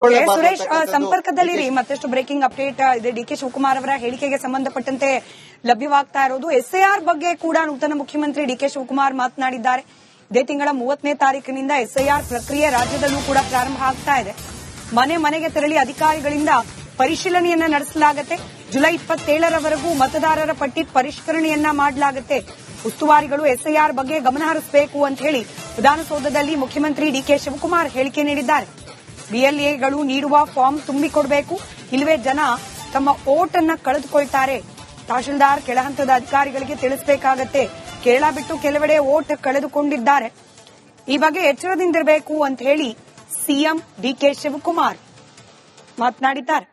ಸುರೇಶ್ ಸಂಪರ್ಕದಲ್ಲಿರಿ. ಮತ್ತಷ್ಟು breaking update ಇದೆ. DK Shivakumar ಅವರ ಹೇಳಿಕೆಗೆ ಸಂಬಂಧಪಟ್ಟಂತೆ ಲಭ್ಯವಾಗ್ತಾ ಇರೋದು. ಎಸ್ಐಆರ್ ಬಗ್ಗೆ ಕೂಡ ನೂತನ ಮುಖ್ಯಮಂತ್ರಿ ಡಿಕೆ ಶಿವಕುಮಾರ್ ಮಾತನಾಡಿದ್ದಾರೆ. ಇದೇ ತಿಂಗಳ 30ನೇ ತಾರೀಕಿನಿಂದ ಎಸ್ಐಆರ್ ಪ್ರಕ್ರಿಯೆ ರಾಜ್ಯದಲ್ಲೂ ಕೂಡ ಪ್ರಾರಂಭ ಆಗ್ತಾ ಇದೆ. ಮನೆ ಮನೆಗೆ ತೆರಳಿ ಅಧಿಕಾರಿಗಳಿಂದ ಪರಿಶೀಲನೆಯನ್ನ ನಡೆಸಲಾಗುತ್ತೆ. ಜುಲೈ 27ರವರೆಗೂ ಮತದಾರರ ಪಟ್ಟಿ ಪರಿಷ್ಕರಣೆಯನ್ನ ಮಾಡಲಾಗುತ್ತೆ. ಉಸ್ತುವಾರಿಗಳು ಎಸ್ಐಆರ್ ಬಗ್ಗೆ ಗಮನ ಹರಿಸಬೇಕು ಅಂತ ಹೇಳಿ ವಿಧಾನಸೌಧದಲ್ಲಿ ಮುಖ್ಯಮಂತ್ರಿ ಡಿಕೆ ಶಿವಕುಮಾರ್ ಹೇಳಿಕೆ ನೀಡಿದ್ದಾರೆ. ಬಿಎಲ್ಎಗಳು ನೀಡುವ ಫಾರ್ಮ್ ತುಂಬಿಕೊಡಬೇಕು, ಇಲ್ಲವೇ ಜನ ತಮ್ಮ ವೋಟ್ ಅನ್ನ ಕಳೆದುಕೊಳ್ತಾರೆ. ತಹಶೀಲ್ದಾರ್ ಕೆಳಹಂತದ ಅಧಿಕಾರಿಗಳಿಗೆ ತಿಳಿಸಬೇಕಾಗತ್ತೆ. ಕೇರಳ ಬಿಟ್ಟು ಕೆಲವೆಡೆ ವೋಟ್ ಕಳೆದುಕೊಂಡಿದ್ದಾರೆ. ಈ ಬಗ್ಗೆ ಎಚ್ಚರದಿಂದಿರಬೇಕು ಅಂತ ಹೇಳಿ ಸಿಎಂ ಡಿಕೆ ಶಿವಕುಮಾರ್ ಮಾತನಾಡಿದ್ದಾರೆ.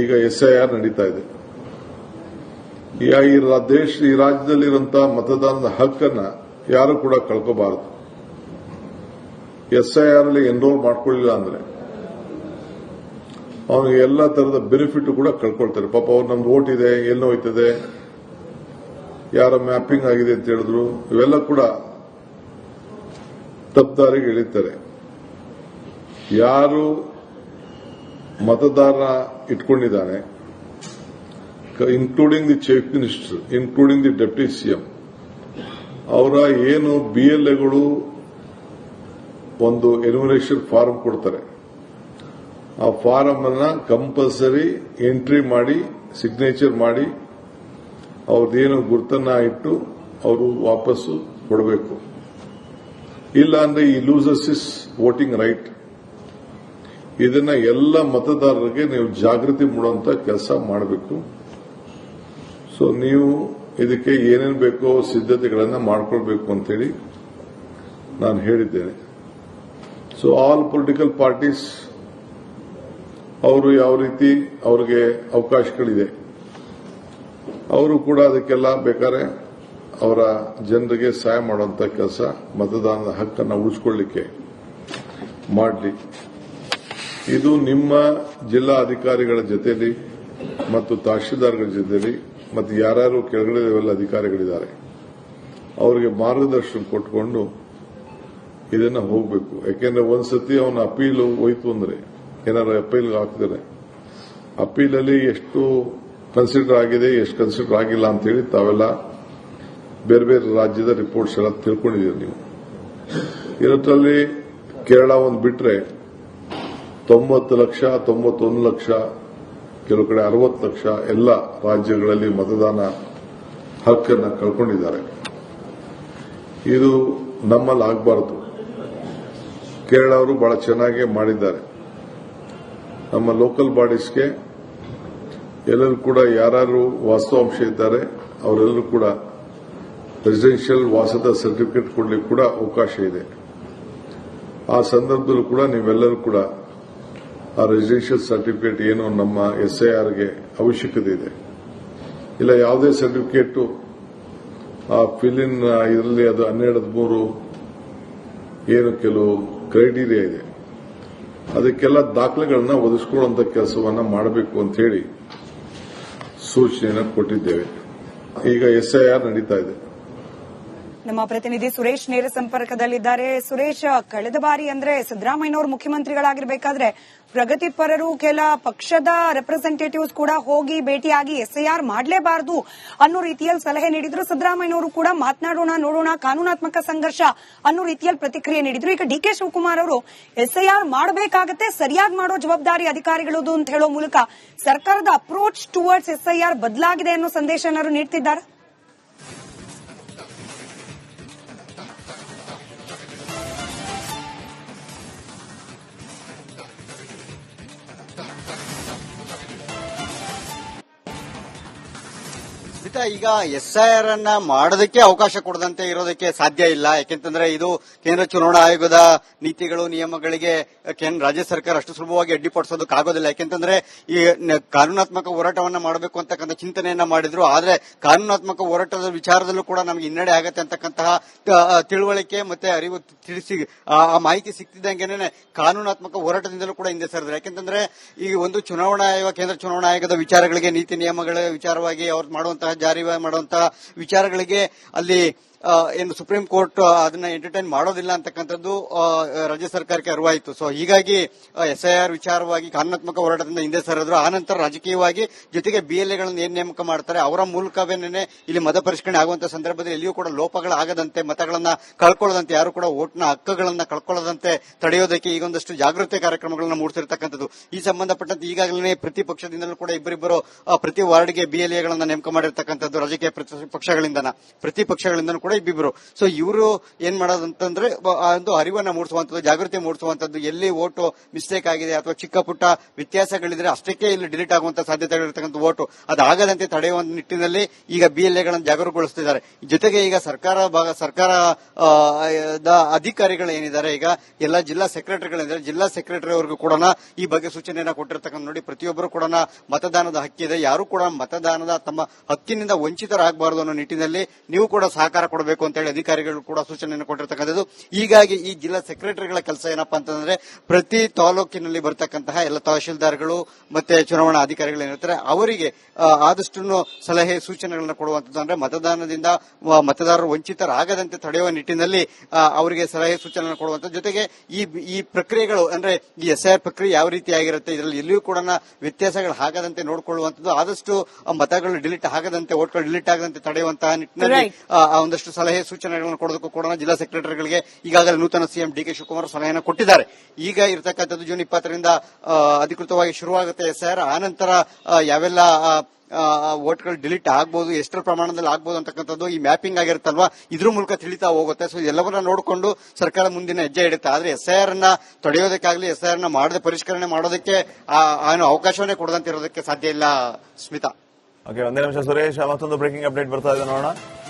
ಈಗ ಎಸ್ಐಆರ್ ನಡೀತಾ ಇದೆ. ಈ ರಾಜ್ಯದಲ್ಲಿರುವಂತಹ ಮತದಾನದ ಹಕ್ಕನ್ನ ಯಾರು ಕೂಡ ಕಳ್ಕೋಬಾರದು. ಎಸ್ಐಆರ್ ಅಲ್ಲಿ ಎನ್ರೋಲ್ ಮಾಡ್ಕೊಳ್ಳಿಲ್ಲ ಅಂದ್ರೆ ಅವನಿಗೆ ಎಲ್ಲಾ ತರದ ಬೆನಿಫಿಟ್ ಕೂಡ ಕಳ್ಕೊಳ್ತಾರೆ. ಪಾಪ ಅವ್ರು ನಮ್ದು ವೋಟ್ ಇದೆ, ಎಲ್ಲೋ ಹೋಯ್ತದೆ, ಯಾರ ಮ್ಯಾಪಿಂಗ್ ಆಗಿದೆ ಅಂತ ಹೇಳಿದ್ರು, ಇವೆಲ್ಲ ಕೂಡ ತಪ್ಪದಾರಿಗೆ ಇಳಿತಾರೆ. ಯಾರು ಮತದಾರ ಇಟ್ಕೊಂಡಿದ್ದಾನೆ, including the chief minister, including the deputy CM, ಅವರ ಏನು ಬಿಎಲ್ಎಗಳು ಒಂದು ಎನ್ಯುಮರೇಷನ್ ಫಾರಂ ಕೊಡ್ತಾರೆ, ಆ ಫಾರಂ ಅನ್ನ ಕಂಪಲ್ಸರಿ ಎಂಟ್ರಿ ಮಾಡಿ ಸಿಗ್ನೇಚರ್ ಮಾಡಿ ಅವ್ರದ್ದೇನು ಗುರುತನ್ನ ಇಟ್ಟು ಅವರು ವಾಪಸ್ಸು ಕೊಡಬೇಕು. ಇಲ್ಲ ಅಂದ್ರೆ ಈ ಲೂಸಸ್ ಇಸ್ ವೋಟಿಂಗ್ ರೈಟ್. ಇದನ್ನ ಎಲ್ಲ ಮತದಾರರಿಗೆ ನೀವು ಜಾಗೃತಿ ಮೂಡುವಂತ ಕೆಲಸ ಮಾಡಬೇಕು. ಸೊ ನೀವು ಇದಕ್ಕೆ ಏನೇನು ಬೇಕೋ ಸಿದ್ಧತೆಗಳನ್ನ ಮಾಡ್ಕೊಳ್ಬೇಕು ಅಂತೇಳಿ ನಾನು ಹೇಳಿದ್ದೇನೆ. ಸೊ ಆಲ್ ಪೊಲಿಟಿಕಲ್ ಪಾರ್ಟೀಸ್ ಅವರು ಯಾವ ರೀತಿ ಅವರಿಗೆ ಅವಕಾಶಗಳಿದೆ, ಅವರು ಕೂಡ ಅದಕ್ಕೆಲ್ಲ ಬೇಕಾದ್ರೆ ಅವರ ಜನರಿಗೆ ಸಹಾಯ ಮಾಡುವಂತ ಕೆಲಸ, ಮತದಾನದ ಹಕ್ಕನ್ನು ಉಳಿಸಿಕೊಳ್ಳಲಿಕ್ಕೆ ಮಾಡಲಿ. ಇದು ನಿಮ್ಮ ಜಿಲ್ಲಾ ಅಧಿಕಾರಿಗಳ ಜೊತೆಯಲ್ಲಿ ಮತ್ತು ತಹಶೀಲ್ದಾರ್ಗಳ ಜೊತೆಯಲ್ಲಿ ಮತ್ತು ಯಾರ್ಯಾರು ಕೆಳಗಡೆ ಇವೆಲ್ಲ ಅಧಿಕಾರಿಗಳಿದ್ದಾರೆ ಅವರಿಗೆ ಮಾರ್ಗದರ್ಶನ ಕೊಟ್ಟುಕೊಂಡು ಇದನ್ನ ಹೋಗಬೇಕು. ಯಾಕೆಂದ್ರೆ ಒಂದ್ಸತಿ ಅವನ ಅಪೀಲ್ ಹೋಯ್ತು ಅಂದ್ರೆ, ಏನಾದ್ರು ಅಪೀಲ್ ಹಾಕಿದರೆ ಅಪೀಲಲ್ಲಿ ಎಷ್ಟು ಕನ್ಸಿಡರ್ ಆಗಿದೆ, ಎಷ್ಟು ಕನ್ಸಿಡರ್ ಆಗಿಲ್ಲ ಅಂತ ಹೇಳಿ ತಾವೆಲ್ಲ ಬೇರೆ ಬೇರೆ ರಾಜ್ಯದ ರಿಪೋರ್ಟ್ಸ್ ಎಲ್ಲ ತಿಳ್ಕೊಂಡಿದ್ದೀರಿ ನೀವು. ಇದರಲ್ಲಿ ಕೇರಳ ಒಂದು ಬಿಟ್ರೆ 90 ಲಕ್ಷ, 91 ಲಕ್ಷ, ಕೆಲವು ಕಡೆ 60 ಲಕ್ಷ ಎಲ್ಲ ರಾಜ್ಯಗಳಲ್ಲಿ ಮತದಾನ ಹಕ್ಕನ್ನು ಕಳ್ಕೊಂಡಿದ್ದಾರೆ. ಇದು ನಮ್ಮಲ್ಲಿ ಆಗಬಾರದು. ಕೇರಳ ಅವರು ಬಹಳ ಚೆನ್ನಾಗಿ ಮಾಡಿದ್ದಾರೆ. ನಮ್ಮ ಲೋಕಲ್ ಬಾಡೀಸ್ಗೆ ಎಲ್ಲರೂ ಕೂಡ ಯಾರು ವಾಸ್ತವಾಂಶ ಇದ್ದಾರೆ ಅವರೆಲ್ಲರೂ ಕೂಡ ರೆಸಿಡೆನ್ಷಿಯಲ್ ವಾಸದ ಸರ್ಟಿಫಿಕೇಟ್ ಕೊಡಲಿಕ್ಕೆ ಕೂಡ ಅವಕಾಶ ಇದೆ. ಆ ಸಂದರ್ಭದಲ್ಲೂ ಕೂಡ ನೀವೆಲ್ಲರೂ ಕೂಡ ಆ ರೆಸಿಡೆನ್ಷಿಯಲ್ ಸರ್ಟಿಫಿಕೇಟ್ ಏನು ನಮ್ಮ ಎಸ್ಐಆರ್ಗೆ ಅವಶ್ಯಕತೆ ಇದೆ, ಇಲ್ಲ ಯಾವುದೇ ಸರ್ಟಿಫಿಕೇಟ್ ಆ ಫಿಲ್-ಇನ್ ಇದರಲ್ಲಿ ಅದು 12-13 ಏನು ಕೆಲವು ಕ್ರೈಟೀರಿಯಾ ಇದೆ, ಅದಕ್ಕೆಲ್ಲ ದಾಖಲೆಗಳನ್ನ ಒದಗಿಸಿಕೊಳ್ಳುವಂತ ಕೆಲಸವನ್ನ ಮಾಡಬೇಕು ಅಂತ ಹೇಳಿ ಸೂಚನೆಯನ್ನು ಕೊಟ್ಟಿದ್ದೇವೆ. ಈಗ ಎಸ್ಐಆರ್ ನಡೀತಾ ಇದೆ. ನಮ್ಮ ಪ್ರತಿನಿಧಿ ಸುರೇಶ್ ನೇರ ಸಂಪರ್ಕದಲ್ಲಿದ್ದಾರೆ. ಸುರೇಶ್, ಕಳೆದ ಬಾರಿ ಅಂದ್ರೆ ಸಿದ್ದರಾಮಯ್ಯನವರು ಮುಖ್ಯಮಂತ್ರಿಗಳಾಗಿರ್ಬೇಕಾದ್ರೆ ಪ್ರಗತಿಪರರು ಕೆಲ ಪಕ್ಷದ ರೆಪ್ರೆಸೆಂಟೇಟಿವ್ಸ್ ಕೂಡ ಹೋಗಿ ಭೇಟಿಯಾಗಿ ಎಸ್ಐಆರ್ ಮಾಡಲೇಬಾರದು ಅನ್ನೋ ರೀತಿಯಲ್ಲಿ ಸಲಹೆ ನೀಡಿದ್ರು. ಸಿದ್ದರಾಮಯ್ಯನವರು ಕೂಡ ಮಾತನಾಡೋಣ ನೋಡೋಣ ಕಾನೂನಾತ್ಮಕ ಸಂಘರ್ಷ ಅನ್ನೋ ರೀತಿಯಲ್ಲಿ ಪ್ರತಿಕ್ರಿಯೆ ನೀಡಿದ್ರು. ಈಗ ಡಿಕೆ ಶಿವಕುಮಾರ್ ಅವರು ಎಸ್ಐಆರ್ ಮಾಡಬೇಕಾಗತ್ತೆ, ಸರಿಯಾಗಿ ಮಾಡೋ ಜವಾಬ್ದಾರಿ ಅಧಿಕಾರಿಗಳದು ಅಂತ ಹೇಳೋ ಮೂಲಕ ಸರ್ಕಾರದ ಅಪ್ರೋಚ್ ಟುವರ್ಡ್ಸ್ ಎಸ್ಐಆರ್ ಬದಲಾಗಿದೆ ಅನ್ನೋ ಸಂದೇಶ ಏನಾದ್ರು ನೀಡ್ತಿದ್ದಾರೆ? ಈಗ ಎಸ್ಐಆರ್ ಅನ್ನ ಮಾಡೋದಕ್ಕೆ ಅವಕಾಶ ಕೊಡದಂತೆ ಇರೋದಕ್ಕೆ ಸಾಧ್ಯ ಇಲ್ಲ. ಯಾಕೆಂತಂದ್ರೆ ಇದು ಕೇಂದ್ರ ಚುನಾವಣಾ ಆಯೋಗದ ನೀತಿಗಳು, ನಿಯಮಗಳಿಗೆ ರಾಜ್ಯ ಸರ್ಕಾರ ಅಷ್ಟು ಸುಲಭವಾಗಿ ಅಡ್ಡಿಪಡಿಸೋದಕ್ಕಾಗೋದಿಲ್ಲ. ಯಾಕೆಂತಂದ್ರೆ ಈ ಕಾನೂನಾತ್ಮಕ ಹೋರಾಟವನ್ನ ಮಾಡಬೇಕು ಅಂತಕ್ಕಂಥ ಚಿಂತನೆಯನ್ನ ಮಾಡಿದ್ರು. ಆದ್ರೆ ಕಾನೂನಾತ್ಮಕ ಹೋರಾಟದ ವಿಚಾರದಲ್ಲೂ ಕೂಡ ನಮಗೆ ಹಿನ್ನಡೆ ಆಗತ್ತೆ ಅಂತಕ್ಕಂತಹ ತಿಳುವಳಿಕೆ ಮತ್ತೆ ಅರಿವು ತಿಳಿಸಿ ಆ ಮಾಹಿತಿ ಸಿಕ್ತಿದ್ದಂಗೆನೆ ಕಾನೂನಾತ್ಮಕ ಹೋರಾಟದಿಂದಲೂ ಕೂಡ ಹಿಂದೆ ಸರಿದ್ರು. ಯಾಕೆಂತಂದ್ರೆ ಈ ಒಂದು ಚುನಾವಣಾ ಆಯೋಗ, ಕೇಂದ್ರ ಚುನಾವಣಾ ಆಯೋಗದ ವಿಚಾರಗಳಿಗೆ, ನೀತಿ ನಿಯಮಗಳ ವಿಚಾರವಾಗಿ ಅವ್ರು ಮಾಡುವಂತಹ ಜಾರಿ ಮಾಡುವಂತಹ ವಿಚಾರಗಳಿಗೆ ಅಲ್ಲಿ ಏನು ಸುಪ್ರೀಂ ಕೋರ್ಟ್ ಅದನ್ನ ಎಂಟರ್ಟೈನ್ ಮಾಡೋದಿಲ್ಲ ಅಂತಕ್ಕಂಥದ್ದು ರಾಜ್ಯ ಸರ್ಕಾರಕ್ಕೆ ಅರಿವಾಯಿತು. ಸೊ ಹೀಗಾಗಿ ಎಸ್ಐಆರ್ ವಿಚಾರವಾಗಿ ಕಾನೂನಾತ್ಮಕ ಹೋರಾಟದಿಂದ ಹಿಂದೆ ಸರಿದ್ರು. ಆನಂತರ ರಾಜಕೀಯವಾಗಿ ಜೊತೆಗೆ ಬಿಎಲ್ಎಗಳನ್ನು ಏನ್ ನೇಮಕ ಮಾಡ್ತಾರೆ ಅವರ ಮೂಲಕವೇನೆ ಇಲ್ಲಿ ಮತ ಪರಿಷ್ಕರಣೆ ಆಗುವಂತಹ ಸಂದರ್ಭದಲ್ಲಿ ಎಲ್ಲಿಯೂ ಕೂಡ ಲೋಪಗಳಾಗದಂತೆ, ಮತಗಳನ್ನ ಕಳ್ಕೊಳ್ಳದಂತೆ, ಯಾರು ಕೂಡ ವೋಟ್ನ ಹಕ್ಕುಗಳನ್ನ ಕಳ್ಕೊಳ್ಳದಂತೆ ತಡೆಯೋದಕ್ಕೆ ಈಗೊಂದಷ್ಟು ಜಾಗೃತಿ ಕಾರ್ಯಕ್ರಮಗಳನ್ನ ಮೂಡಿಸಿರ್ತಕ್ಕಂಥದ್ದು. ಈ ಸಂಬಂಧಪಟ್ಟಂತೆ ಈಗಾಗಲೇ ಪ್ರತಿ ಪಕ್ಷದಿಂದಲೂ ಕೂಡ ಇಬ್ಬರಿಬ್ಬರು ಪ್ರತಿ ವಾರ್ಡ್ಗೆ ಬಿಎಲ್ಎಗಳನ್ನ ನೇಮಕ ಮಾಡಿರ್ತಕ್ಕಂಥದ್ದು ರಾಜಕೀಯ ಪ್ರತಿಪಕ್ಷಗಳಿಂದ ಕೂಡ ಇಬ್ಬಿಬ್ರು. ಸೊ ಇವರು ಏನ್ ಮಾಡೋದಂತಂದ್ರೆ ಒಂದು ಅರಿವನ್ನ ಮೂಡಿಸುವಂತದ್ದು, ಜಾಗೃತಿ ಮೂಡಿಸುವಂತದ್ದು, ಎಲ್ಲಿ ಓಟು ಮಿಸ್ಟೇಕ್ ಆಗಿದೆ ಅಥವಾ ಚಿಕ್ಕ ಪುಟ್ಟ ವ್ಯತ್ಯಾಸಗಳಿದ್ರೆ ಅಷ್ಟಕ್ಕೆ ಇಲ್ಲಿ ಡಿಲೀಟ್ ಆಗುವಂತ ಸಾಧ್ಯತೆಗಳಿರ್ತಕ್ಕಂಥ ಓಟು ಅದಾಗದಂತೆ ತಡೆಯುವ ನಿಟ್ಟಿನಲ್ಲಿ ಈಗ ಬಿಎಲ್ಎಗಳನ್ನು ಜಾಗರೂಕಗೊಳಿಸುತ್ತಿದ್ದಾರೆ. ಜೊತೆಗೆ ಈಗ ಸರ್ಕಾರದ ಅಧಿಕಾರಿಗಳು ಏನಿದ್ದಾರೆ, ಈಗ ಎಲ್ಲ ಜಿಲ್ಲಾ ಸೆಕ್ರೆಟರಿಗಳಿದ್ದಾರೆ, ಜಿಲ್ಲಾ ಸೆಕ್ರೆಟರಿ ಅವರಿಗೂ ಕೂಡ ಈ ಬಗ್ಗೆ ಸೂಚನೆಯನ್ನ ಕೊಟ್ಟಿರ್ತಕ್ಕಂಥ ನೋಡಿ, ಪ್ರತಿಯೊಬ್ಬರು ಕೂಡ ಮತದಾನದ ಹಕ್ಕಿದೆ, ಯಾರು ಕೂಡ ಮತದಾನದ ತಮ್ಮ ಹಕ್ಕಿನಿಂದ ವಂಚಿತರಾಗಬಾರದು ಅನ್ನೋ ನಿಟ್ಟಿನಲ್ಲಿ ನೀವು ಕೂಡ ಸಹಕಾರ ಕೊಡಬೇಕು ಅಂತ ಹೇಳಿ ಅಧಿಕಾರಿಗಳು ಕೂಡ ಸೂಚನೆಯನ್ನು ಕೊಟ್ಟಿರ್ತಕ್ಕಂಥದ್ದು. ಹೀಗಾಗಿ ಈ ಜಿಲ್ಲಾ ಸೆಕ್ರೆಟರಿಗಳ ಕೆಲಸ ಏನಪ್ಪಾ ಅಂತಂದ್ರೆ ಪ್ರತಿ ತಾಲೂಕಿನಲ್ಲಿ ಬರ್ತಕ್ಕಂತಹ ಎಲ್ಲ ತಹಶೀಲ್ದಾರ್ಗಳು ಮತ್ತೆ ಚುನಾವಣಾ ಅಧಿಕಾರಿಗಳು ಏನಿರ್ತಾರೆ ಅವರಿಗೆ ಆದಷ್ಟು ಸಲಹೆ ಸೂಚನೆಗಳನ್ನು ಕೊಡುವಂಥದ್ದು. ಅಂದ್ರೆ ಮತದಾನದಿಂದ ಮತದಾರರು ವಂಚಿತರಾಗದಂತೆ ತಡೆಯುವ ನಿಟ್ಟಿನಲ್ಲಿ ಅವರಿಗೆ ಸಲಹೆ ಸೂಚನೆ ಕೊಡುವಂಥದ್ದು. ಜೊತೆಗೆ ಈ ಪ್ರಕ್ರಿಯೆಗಳು ಅಂದ್ರೆ ಈ ಎಸ್ಐಆರ್ ಪ್ರಕ್ರಿಯೆ ಯಾವ ರೀತಿ ಆಗಿರುತ್ತೆ, ಇದರಲ್ಲಿ ಎಲ್ಲಿಯೂ ಕೂಡ ವ್ಯತ್ಯಾಸಗಳು ಆಗದಂತೆ ನೋಡಿಕೊಳ್ಳುವಂಥದ್ದು, ಆದಷ್ಟು ಮತಗಳು ಡಿಲೀಟ್ ಆಗದಂತೆ, ಓಟ್ಗಳು ಡಿಲೀಟ್ ಆಗದಂತೆ ತಡೆಯುವಂತಹ ನಿಟ್ಟಿನಲ್ಲಿ ಒಂದಷ್ಟು ಸಲಹೆ ಸೂಚನೆಗಳನ್ನು ಕೊಡೋದಕ್ಕೂ ಕೂಡ ಜಿಲ್ಲಾ ಸೆಕ್ರೆಟರಿಗಳಿಗೆ ಈಗಾಗಲೇ ನೂತನ ಸಿಎಂ ಡಿಕೆ ಶಿವಕುಮಾರ್ ಸಲಹೆಯನ್ನು ಕೊಟ್ಟಿದ್ದಾರೆ. ಈಗ ಇರತಕ್ಕಂಥದ್ದು ಜೂನ್ 20ರಿಂದ ಅಧಿಕೃತವಾಗಿ ಶುರುವಾಗುತ್ತೆ ಎಸ್ಐಆರ್. ಆನಂತರ ಯಾವೆಲ್ಲ ವೋಟ್ಗಳು ಡಿಲೀಟ್ ಆಗಬಹುದು, ಎಷ್ಟರ ಪ್ರಮಾಣದಲ್ಲಿ ಆಗಬಹುದು ಅಂತಕ್ಕಂಥದ್ದು ಈ ಮ್ಯಾಪಿಂಗ್ ಆಗಿರುತ್ತಲ್ವಾ, ಇದ್ರ ಮೂಲಕ ತಿಳಿತಾ ಹೋಗುತ್ತೆ. ಸೊ ಎಲ್ಲವನ್ನ ನೋಡಿಕೊಂಡು ಸರ್ಕಾರ ಮುಂದಿನ ಹೆಜ್ಜೆ ಇಡುತ್ತೆ. ಆದ್ರೆ ಎಸ್ಐಆರ್ ಅನ್ನ ತಡೆಯೋದಕ್ಕಾಗಲಿ ಎಸ್ಐಆರ್ ನ ಮಾಡದೆ ಪರಿಷ್ಕರಣೆ ಮಾಡೋದಕ್ಕೆ ಅವಕಾಶವನ್ನೇ ಕೊಡದಂತೆ ಇರೋದಕ್ಕೆ ಸಾಧ್ಯ ಇಲ್ಲ. ಸ್ಮಿತಾ, ಓಕೆ, ಒಂದೇ ನಿಮಿಷ ಸುರೇಶ್, ಮತ್ತೊಂದು ಬ್ರೇಕಿಂಗ್ ಅಪ್ಡೇಟ್ ಬರ್ತಾ ಇದೆ ನೋಡೋಣ.